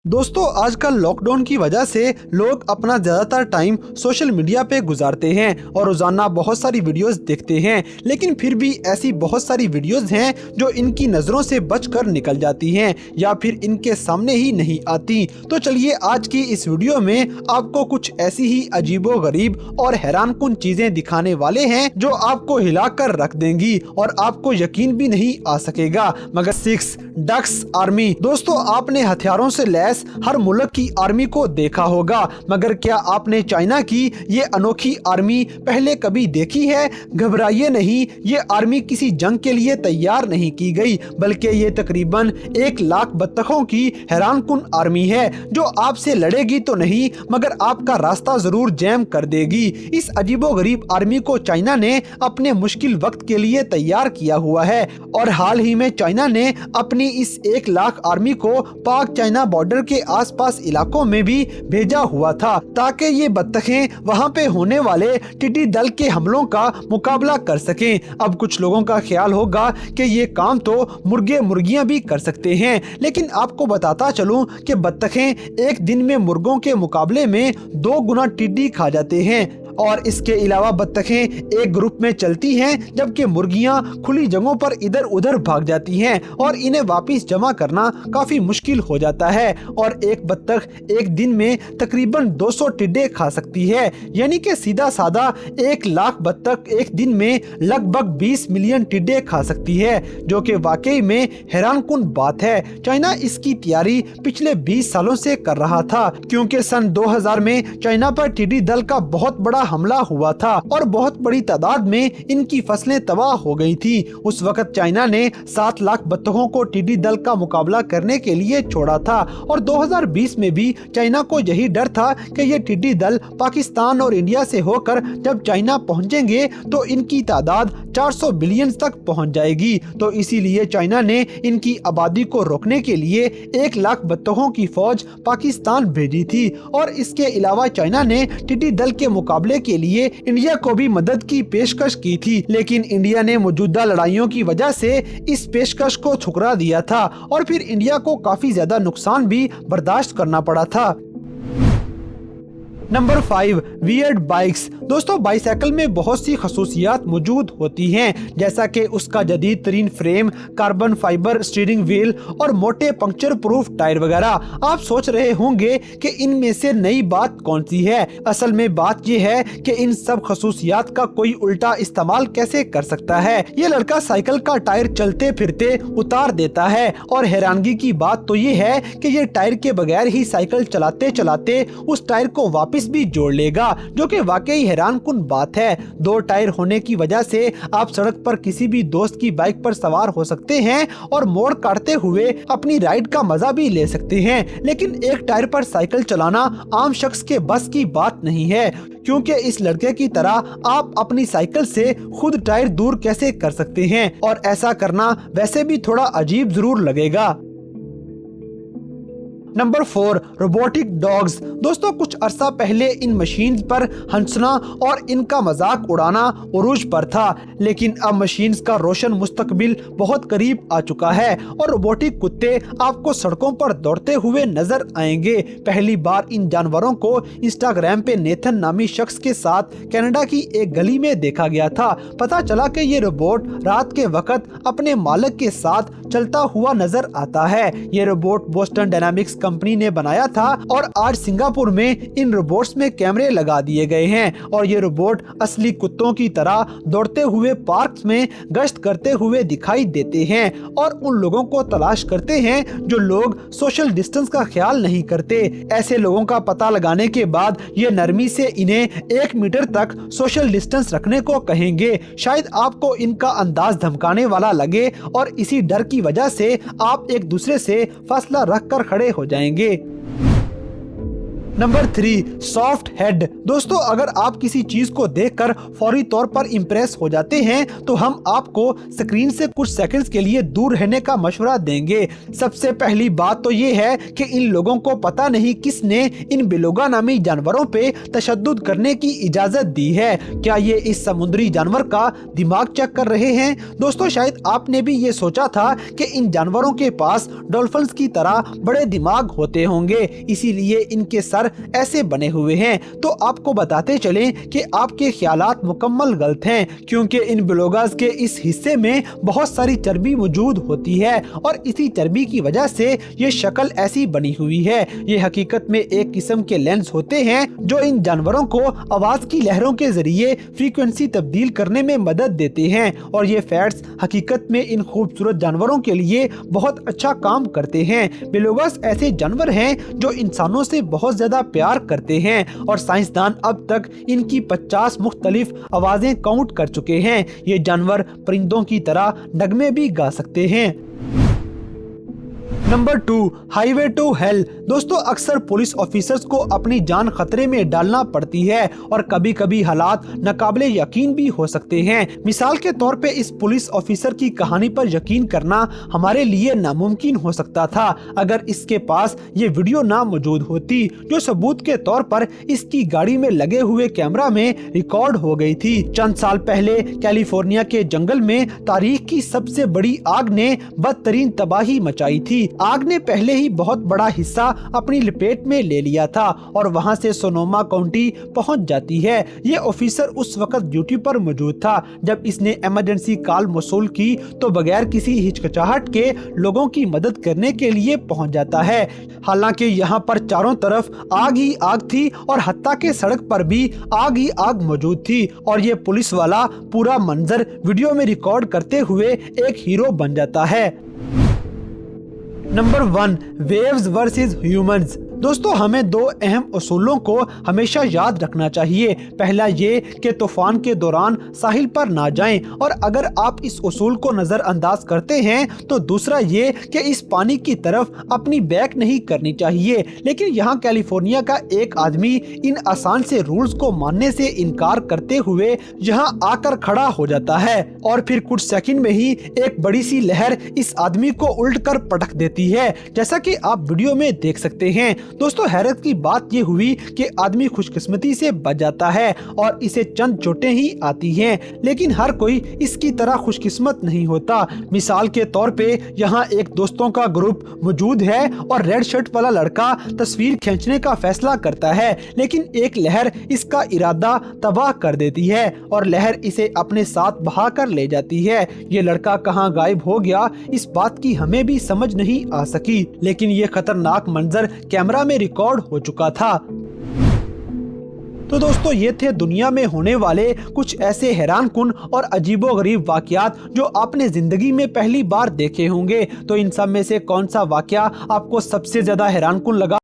दोस्तों आजकल लॉकडाउन की वजह से लोग अपना ज़्यादातर टाइम सोशल मीडिया पे गुजारते हैं और रोज़ाना बहुत सारी वीडियोस देखते हैं, लेकिन फिर भी ऐसी बहुत सारी वीडियोस हैं जो इनकी नज़रों से बचकर निकल जाती हैं या फिर इनके सामने ही नहीं आती। तो चलिए आज की इस वीडियो में आपको कुछ ऐसी ही अजीबोगरीब और हैरानकुन चीज़ें दिखाने वाले हैं जो आपको हिलाकर रख देंगी और आपको यकीन भी नहीं आ सकेगा। मगर 6 डक्स आर्मी। दोस्तों आपने हथियारों से लैस हर मुल्क की आर्मी को देखा होगा, मगर क्या आपने चाइना की ये अनोखी आर्मी पहले कभी देखी है? घबराइए नहीं, ये आर्मी किसी जंग के लिए तैयार नहीं की गई, बल्कि ये तकरीबन 1 लाख बत्तखों की हैरानकुन आर्मी है जो आपसे लड़ेगी तो नहीं मगर आपका रास्ता जरूर जैम कर देगी। इस अजीबोगरीब आर्मी को चाइना ने अपने मुश्किल वक्त के लिए तैयार किया हुआ है और हाल ही में चाइना ने अपनी इस 1 लाख आर्मी को पाक चाइना बॉर्डर के आसपास इलाकों में भी भेजा हुआ था ताकि ये बत्तखें वहां पे होने वाले टिड्डी दल के हमलों का मुकाबला कर सकें। अब कुछ लोगों का ख्याल होगा कि ये काम तो मुर्गे मुर्गियां भी कर सकते हैं, लेकिन आपको बताता चलूं कि बत्तखें एक दिन में मुर्गों के मुकाबले में 2 गुना टिड्डी खा जाते हैं। और इसके अलावा बत्तखें एक ग्रुप में चलती हैं जबकि मुर्गियां खुली जगहों पर इधर उधर भाग जाती हैं और इन्हें वापस जमा करना काफी मुश्किल हो जाता है। और एक बत्तख एक दिन में तकरीबन 200 टिड्डे खा सकती है, यानी कि सीधा साधा 1 लाख बत्तख एक दिन में लगभग 20 मिलियन टिड्डे खा सकती है, जो कि वाकई में हैरानकुन बात है। चाइना इसकी तैयारी पिछले 20 सालों से कर रहा था, क्योंकि सन 2000 में चाइना पर टिड्डी दल का बहुत बड़ा हमला हुआ था और बहुत बड़ी तादाद में इनकी फसलें तबाह हो गई थी। उस वक्त चाइना ने 7 लाख बत्तखों को टिड्डी दल का मुकाबला करने के लिए छोड़ा था और 2020 में भी चाइना को यही डर था कि ये टिड्डी दल पाकिस्तान और इंडिया से होकर जब चाइना पहुंचेंगे तो इनकी तादाद 400 बिलियन तक पहुंच जाएगी। तो इसीलिए चाइना ने इनकी आबादी को रोकने के लिए 1 लाख बत्तखों की फौज पाकिस्तान भेजी थी और इसके अलावा चाइना ने टिड्डी दल के मुकाबले के लिए इंडिया को भी मदद की पेशकश की थी, लेकिन इंडिया ने मौजूदा लड़ाइयों की वजह से इस पेशकश को ठुकरा दिया था और फिर इंडिया को काफी ज्यादा नुकसान भी बर्दाश्त करना पड़ा था। Number 5 weird bikes. दोस्तों बाइसाइकिल में बहुत सी खसूसियात मौजूद होती हैं, जैसा कि उसका जदीद तरीन frame, carbon fibre steering wheel और मोटे पंक्चर प्रूफ टायर वगैरह। आप सोच रहे होंगे कि इनमें से नई बात कौन सी है। असल में बात यह है कि इन सब खसूसियात का कोई उल्टा इस्तेमाल कैसे कर सकता है। ये लड़का साइकिल का टायर चलते फिरते उतार देता है और हैरानगी की बात तो ये है कि ये टायर के बगैर ही साइकिल चलाते चलाते उस टायर को वापस भी जोड़ लेगा, जो कि वाकई हैरानकुन बात है। 2 टायर होने की वजह से आप सड़क पर किसी भी दोस्त की बाइक पर सवार हो सकते हैं और मोड़ काटते हुए अपनी राइड का मजा भी ले सकते हैं, लेकिन एक टायर पर साइकिल चलाना आम शख्स के बस की बात नहीं है, क्योंकि इस लड़के की तरह आप अपनी साइकिल से खुद टायर दूर कैसे कर सकते हैं, और ऐसा करना वैसे भी थोड़ा अजीब जरूर लगेगा। Number 4 robotic dogs. दोस्तों कुछ अरसा पहले इन मशीन्स पर हंसना और इनका मजाक उड़ाना उरूज पर था, लेकिन अब मशीन्स का रोशन मुस्तकबिल बहुत करीब आ चुका है और रोबोटिक कुत्ते आपको सड़कों पर दौड़ते हुए नजर आएंगे। पहली बार इन जानवरों को इंस्टाग्राम पे नेथन नामी शख्स के साथ कनाडा की एक गली में देखा गया था। पता चला कि ये रोबोट रात के वक्त अपने मालिक के साथ चलता हुआ नजर आता है। ये रोबोट बोस्टन डायनामिक्स कंपनी ने बनाया था और आज सिंगापुर में इन रोबोट्स में कैमरे लगा दिए गए हैं और ये रोबोट असली कुत्तों की तरह दौड़ते हुए पार्क में गश्त करते हुए दिखाई देते हैं और उन लोगों को तलाश करते हैं जो लोग सोशल डिस्टेंस का ख्याल नहीं करते। ऐसे लोगों का पता लगाने के बाद ये नरमी से इन्हें 1 मीटर तक सोशल डिस्टेंस रखने को कहेंगे। शायद आपको इनका अंदाज धमकाने वाला लगे और इसी डर की वजह से आप एक दूसरे से फासला रखकर खड़े हो जाएंगे। Number 3, soft head. दोस्तों, अगर आप किसी चीज को देखकर फौरी तौर पर इम्प्रेस हो जाते हैं तो हम आपको स्क्रीन से कुछ सेकंड्स के लिए दूर रहने का मशवरा देंगे। सबसे पहली बात तो ये है कि इन लोगों को पता नहीं किसने इन बेलुगा नामी जानवरों पे तशद्दुद करने की इजाजत दी है। क्या ये इस समुद्री जानवर का दिमाग चेक कर रहे हैं? दोस्तों, शायद आपने भी ये सोचा था कि इन जानवरों के पास डॉल्फिन्स की तरह बड़े दिमाग होते होंगे, इसीलिए इनके सर ऐसे बने हुए हैं। तो आपको बताते चलें कि आपके ख्यालात मुकम्मल गलत हैं, क्योंकि इन बेलुगास के इस हिस्से में बहुत सारी चर्बी मौजूद होती है और इसी चर्बी की वजह से ये शक्ल ऐसी बनी हुई है। ये हकीकत में एक किस्म के लेंस होते हैं जो इन जानवरों को आवाज की लहरों के जरिए फ्रीक्वेंसी तब्दील करने में मदद देते हैं और ये फैट्स हकीकत में इन खूबसूरत जानवरों के लिए बहुत अच्छा काम करते हैं। बेलुगास ऐसे जानवर हैं जो इंसानों से बहुत ज्यादा प्यार करते हैं और साइंसदान अब तक इनकी 50 मुख्तलिफ आवाजें काउंट कर चुके हैं। ये जानवर परिंदों की तरह नगमे भी गा सकते हैं। Number 2, highway to hell. दोस्तों, अक्सर पुलिस ऑफिसर्स को अपनी जान खतरे में डालना पड़ती है और कभी कभी हालात नाकाबिले यकीन भी हो सकते हैं। मिसाल के तौर पे इस पुलिस ऑफिसर की कहानी पर यकीन करना हमारे लिए नामुमकिन हो सकता था अगर इसके पास ये वीडियो ना मौजूद होती, जो सबूत के तौर पर इसकी गाड़ी में लगे हुए कैमरा में रिकॉर्ड हो गई थी। चंद साल पहले कैलिफोर्निया के जंगल में तारीख की सबसे बड़ी आग ने बदतरीन तबाही मचाई थी। आग ने पहले ही बहुत बड़ा हिस्सा अपनी लपेट में ले लिया था और वहां से सोनोमा काउंटी पहुंच जाती है। ये ऑफिसर उस वक्त ड्यूटी पर मौजूद था जब इसने इमरजेंसी कॉल मौसूल की तो बगैर किसी हिचकिचाहट के लोगों की मदद करने के लिए पहुंच जाता है। हालांकि यहाँ पर चारों तरफ आग ही आग थी और हत्ता के सड़क पर भी आग ही आग मौजूद थी और ये पुलिस वाला पूरा मंजर वीडियो में रिकॉर्ड करते हुए एक हीरो बन जाता है। Number 1, waves versus humans. दोस्तों, हमें दो अहम उसूलों को हमेशा याद रखना चाहिए। पहला ये कि तूफान के दौरान साहिल पर ना जाएं और अगर आप इस उसूल को नज़रअंदाज करते हैं तो दूसरा ये कि इस पानी की तरफ अपनी बैक नहीं करनी चाहिए। लेकिन यहाँ कैलिफोर्निया का एक आदमी इन आसान से रूल्स को मानने से इनकार करते हुए यहाँ आकर खड़ा हो जाता है और फिर कुछ सेकंड में ही एक बड़ी सी लहर इस आदमी को उल्ट कर पटक देती है, जैसा कि आप वीडियो में देख सकते हैं। दोस्तों, हैरत की बात ये हुई कि आदमी खुशकिस्मती से बच जाता है और इसे चंद चोटें ही आती हैं, लेकिन हर कोई इसकी तरह खुशकिस्मत नहीं होता। मिसाल के तौर पे यहाँ एक दोस्तों का ग्रुप मौजूद है और रेड शर्ट वाला लड़का तस्वीर खींचने का फैसला करता है, लेकिन एक लहर इसका इरादा तबाह कर देती है और लहर इसे अपने साथ बहा कर ले जाती है। ये लड़का कहाँ गायब हो गया, इस बात की हमें भी समझ नहीं आ सकी, लेकिन ये खतरनाक मंजर कैमरा में रिकॉर्ड हो चुका था। तो दोस्तों, ये थे दुनिया में होने वाले कुछ ऐसे हैरानकुन और अजीबोगरीब वाकयात जो आपने जिंदगी में पहली बार देखे होंगे। तो इन सब में से कौन सा वाकया आपको सबसे ज्यादा हैरानकुन लगा?